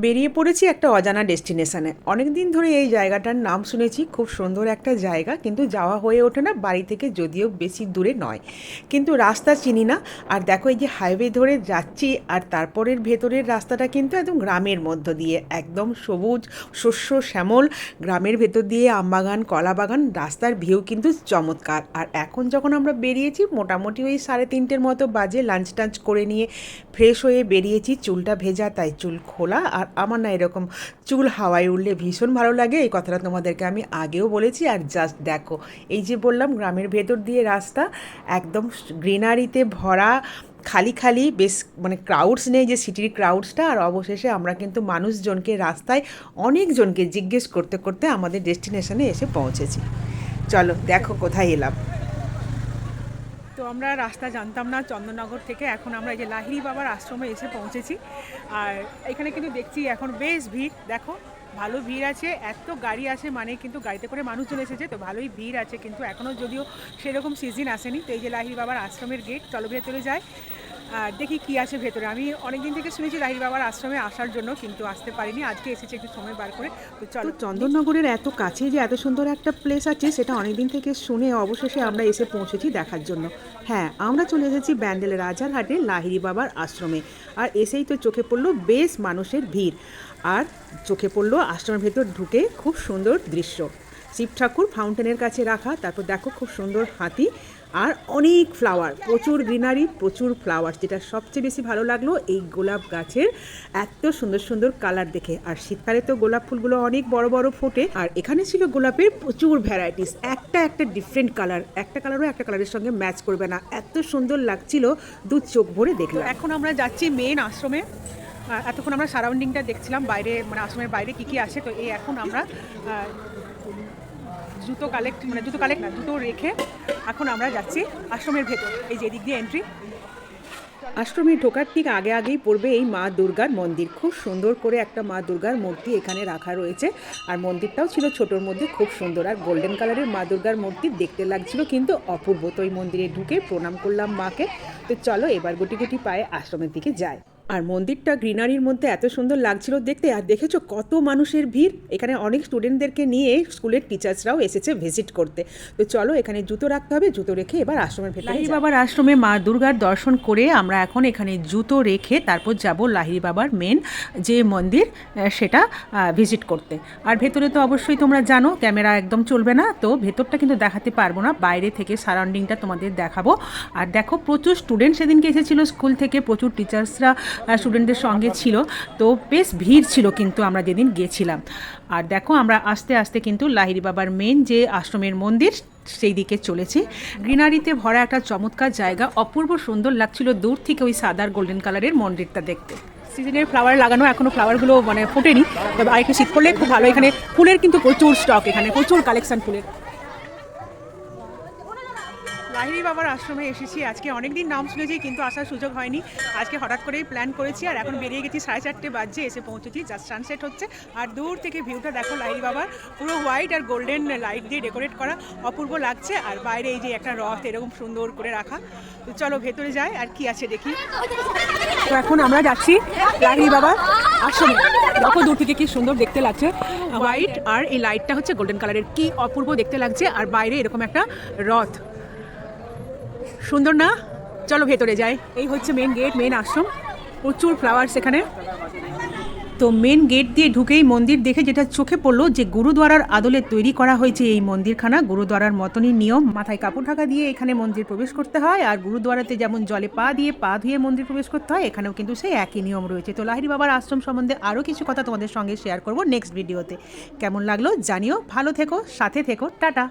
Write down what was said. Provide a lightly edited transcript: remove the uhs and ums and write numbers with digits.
বেরিয়ে পড়েছি একটা অজানা ডেস্টিনেশনে। অনেক দিন ধরে এই জায়গাটার নাম শুনেছি, খুব সুন্দর একটা জায়গা, কিন্তু যাওয়া হয়ে ওঠে না, বাড়ি থেকে যদিও বেশি দূরে নয়, কিন্তু রাস্তা চিনি না। আর দেখো এই যে হাইওয়ে ধরে যাচ্ছি, আর তারপরের ভেতরের রাস্তাটা কিন্তু একদম গ্রামের মধ্য দিয়ে, একদম সবুজ শস্য শ্যামল গ্রামের ভেতর দিয়ে আমবাগান কলা বাগান, রাস্তার ভিউ কিন্তু চমৎকার। আর এখন যখন আমরা বেরিয়েছি মোটামুটি ওই 3:30 মতো বাজে, লাঞ্চ টাঞ্চ করে নিয়ে ফ্রেশ হয়ে বেরিয়েছি। চুলটা ভেজা তাই চুল খোলা, আর আমার না এরকম চুল হাওয়ায় উঠলে ভীষণ ভালো লাগে, এই কথাটা তোমাদেরকে আমি আগেও বলেছি। আর জাস্ট দেখো, এই যে বললাম গ্রামের ভেতর দিয়ে রাস্তা, একদম গ্রিনারিতে ভরা, খালি খালি, বেশ মানে ক্রাউডস নেই যে সিটির ক্রাউডসটা। আর অবশেষে আমরা কিন্তু মানুষজনকে রাস্তায় অনেকজনকে জিজ্ঞেস করতে করতে আমাদের ডেস্টিনেশনে এসে পৌঁছেছি। চলো দেখো কোথায় এলাম। তো আমরা রাস্তা জানতাম না চন্দননগর থেকে, এখন আমরা এই যে লাহিড়ী বাবার আশ্রমে এসে পৌঁছেছি। আর এখানে কিন্তু দেখছি এখন বেশ ভিড়, দেখো ভালো ভিড় আছে, এত গাড়ি আছে, মানে কিন্তু গাড়িতে করে মানুষজন এসেছে, তো ভালোই ভিড় আছে, কিন্তু এখনও যদিও সেরকম সিজন আসেনি। তো এই যে লাহিড়ী বাবার আশ্রমের গেট, চলো ভেতরে যায় আর দেখি কি আছে ভেতরে। আমি অনেকদিন থেকে শুনেছি লাহিড়ী বাবার আশ্রমে আসার জন্য, কিন্তু আসতে পারিনি, আজকে এসেছি একটু সময় বার করে। তো চলো, চন্দননগরের এত কাছে যে এত সুন্দর একটা প্লেস আছে সেটা অনেকদিন থেকে শুনে অবশেষে আমরা এসে পৌঁছেছি দেখার জন্য। হ্যাঁ, আমরা চলে এসেছি ব্যান্ডেল রাজারহাটে লাহিড়ী বাবার আশ্রমে। আর এসেই তো চোখে পড়লো বেশ মানুষের ভিড়, আর চোখে পড়লো আশ্রমের ভেতর ঢুকে খুব সুন্দর দৃশ্য। শিব ঠাকুর ফাউন্টেনের কাছে রাখা, তারপর দেখো খুব সুন্দর হাতি, আর অনেক ফ্লাওয়ার, প্রচুর গ্রিনারি, প্রচুর ফ্লাওয়ার। যেটা সবচেয়ে বেশি ভালো লাগলো এই গোলাপ গাছের এত সুন্দর সুন্দর কালার দেখে। আর শীতকালে তো গোলাপ ফুলগুলো অনেক বড় বড় ফোটে, আর এখানে ছিল গোলাপের প্রচুর ভ্যারাইটিস, একটা একটা ডিফারেন্ট কালার, একটা কালারও একটা কালারের সঙ্গে ম্যাচ করবে না, এত সুন্দর লাগছিল, দু চোখ ভরে দেখলাম। এখন আমরা যাচ্ছি মেন আশ্রমে। এতক্ষণ আমরা সারাউন্ডিংটা দেখছিলাম, বাইরে মানে আশ্রমের বাইরে কী কী আছে। তো এই এখন আমরা জুতো কালেক্ট না, জুতো রেখে এখন আমরা যাচ্ছি আশ্রমের ভেতর। এই যে দিক দিয়ে এন্ট্রি। আশ্রমে ঢোকার ঠিক আগে আগেই পড়বে এই মা দুর্গার মন্দির। খুব সুন্দর করে একটা মা দুর্গার মূর্তি এখানে রাখা রয়েছে, আর মন্দিরটাও ছিল ছোটোর মধ্যে খুব সুন্দর, আর গোল্ডেন কালারের মা দুর্গার মূর্তি দেখতে লাগছিল কিন্তু অপূর্ব। তো এই মন্দিরে ঢুকে প্রণাম করলাম মাকে। তো চলো এবার গুটি গুটি পায়ে আশ্রমের দিকে যাই। আর মন্দিরটা গ্রিনারির মধ্যে এত সুন্দর লাগছিল দেখতে। আর দেখেছো কত মানুষের ভিড়, এখানে অনেক স্টুডেন্টদেরকে নিয়ে স্কুলের টিচার্সরাও এসেছে ভিজিট করতে। তো চলো এখানে জুতো রাখতে হবে, জুতো রেখে এবার আশ্রমের ভেতরে লাহিড়ী বাবার আশ্রমে মা দুর্গার দর্শন করে আমরা এখন এখানে জুতো রেখে তারপর যাব লাহিড়ী বাবার মেন যে মন্দির সেটা ভিজিট করতে। আর ভেতরে তো অবশ্যই তোমরা জানো ক্যামেরা একদম চলবে না, তো ভেতরটা কিন্তু দেখাতে পারবো না, বাইরে থেকে সারাউন্ডিংটা তোমাদের দেখাবো। আর দেখো প্রচুর স্টুডেন্ট সেদিনকে এসেছিলো স্কুল থেকে, প্রচুর টিচার্সরা স্টুডেন্টদের সঙ্গে ছিল, তো বেশ ভিড় ছিল কিন্তু আমরা যেদিন গিয়েছিলাম। আর দেখো আমরা আস্তে আস্তে কিন্তু লাহিড়ী বাবার মেন যে আশ্রমের মন্দির সেই দিকে চলেছি। গ্রিনারিতে ভরা একটা চমৎকার জায়গা, অপূর্ব সুন্দর লাগছিল দূর থেকে ওই সাদার গোল্ডেন কালারের মন্দিরটা দেখতে। সিজনের ফ্লাওয়ার লাগানো, এখনও ফ্লাওয়ারগুলো মানে ফোটেনি, তবে আরেকটু শীত করলে খুব ভালো। এখানে ফুলের কিন্তু প্রচুর স্টক, এখানে প্রচুর কালেকশন ফুলের। লাহিড়ী বাবার আশ্রমে এসেছি আজকে, অনেকদিন নাম শুনেছি কিন্তু আসার সুযোগ হয়নি, আজকে হঠাৎ করেই প্ল্যান করেছি। আর এখন বেরিয়ে গেছি, 4:30 বাজে এসে পৌঁছেছি, জাস্ট সানসেট হচ্ছে। আর দূর থেকে ভিউটা দেখো, লাহিড়ী বাবার পুরো হোয়াইট আর গোল্ডেন লাইট দিয়ে ডেকোরেট করা, অপূর্ব লাগছে। আর বাইরে এই যে একটা রথ এরকম সুন্দর করে রাখা। তো চলো ভেতরে যাই আর কি আছে দেখি। তো এখন আমরা যাচ্ছি লাহিড়ী বাবার আশ্রমে, দেখো দূর থেকে কি সুন্দর দেখতে লাগছে, হোয়াইট আর এই লাইটটা হচ্ছে গোল্ডেন কালারের, কি অপূর্ব দেখতে লাগছে। আর বাইরে এরকম একটা রথ, সুন্দর না? চলো ভেতরে যাই। এই হচ্ছে মেন গেট, মেন আশ্রম, প্রচুর ফ্লাওয়ার্স এখানে। তো মেন গেট দিয়ে ঢুকেই মন্দির দেখে যেটা চোখে পড়লো যে গুরুদ্বারার আদলে তৈরি করা হয়েছে এই মন্দিরখানা, গুরুদ্বারার মতনই নিয়ম, মাথায় কাপড় ঢাকা দিয়ে এখানে মন্দির প্রবেশ করতে হয়। আর গুরুদ্বারাতে যেমন জলে পা দিয়ে পা ধুয়ে মন্দির প্রবেশ করতে হয়, এখানেও কিন্তু সেই একই নিয়ম রয়েছে। তো লাহিড়ী বাবার আশ্রম সম্বন্ধে আরও কিছু কথা তোমাদের সঙ্গে শেয়ার করব নেক্সট ভিডিওতে। কেমন লাগলো জানিও, ভালো থেকো, সাথে থেকো, টাটা।